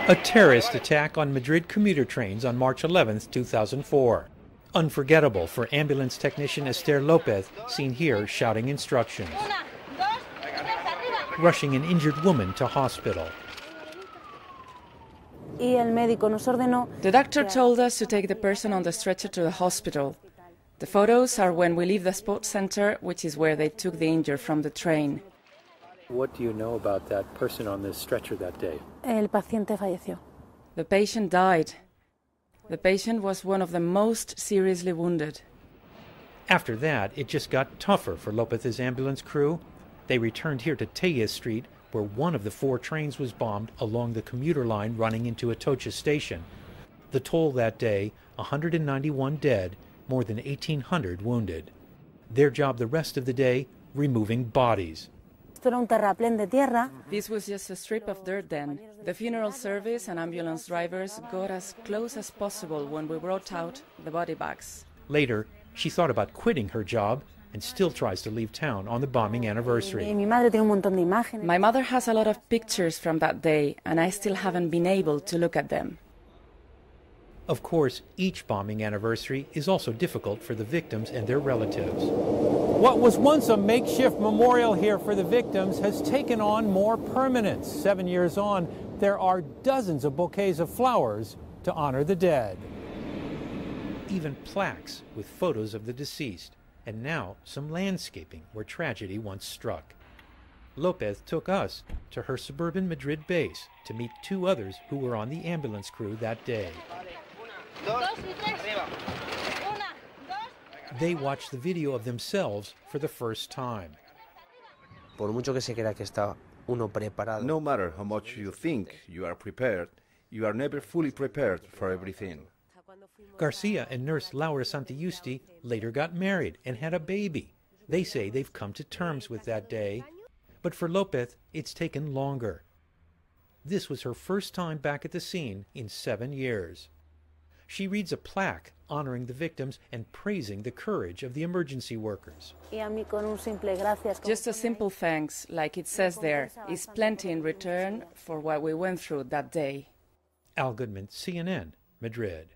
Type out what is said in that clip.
A terrorist attack on Madrid commuter trains on March 11, 2004. Unforgettable for ambulance technician Esther Lopez, seen here shouting instructions. Rushing an injured woman to hospital. The doctor told us to take the person on the stretcher to the hospital. The photos are when we leave the sports center, which is where they took the injured from the train. What do you know about that person on the stretcher that day? The patient died. The patient was one of the most seriously wounded. After that, it just got tougher for Lopez's ambulance crew. They returned here to Tellez Street, where one of the 4 trains was bombed along the commuter line running into Atocha station. The toll that day, 191 dead, more than 1,800 wounded. Their job the rest of the day, removing bodies. This was just a strip of dirt then. The funeral service and ambulance drivers got as close as possible when we brought out the body bags. Later, she thought about quitting her job and still tries to leave town on the bombing anniversary. My mother has a lot of pictures from that day, and I still haven't been able to look at them. Of course, each bombing anniversary is also difficult for the victims and their relatives. What was once a makeshift memorial here for the victims has taken on more permanence. 7 years on, there are dozens of bouquets of flowers to honor the dead. Even plaques with photos of the deceased, and now some landscaping where tragedy once struck. Lopez took us to her suburban Madrid base to meet 2 others who were on the ambulance crew that day. They watched the video of themselves for the first time. No matter how much you think you are prepared, you are never fully prepared for everything. Garcia and nurse Laura Santiusti later got married and had a baby. They say they've come to terms with that day. But for Lopez, it's taken longer. This was her first time back at the scene in 7 years. She reads a plaque honoring the victims and praising the courage of the emergency workers. Just a simple thanks, like it says there, is plenty in return for what we went through that day. Al Goodman, CNN, Madrid.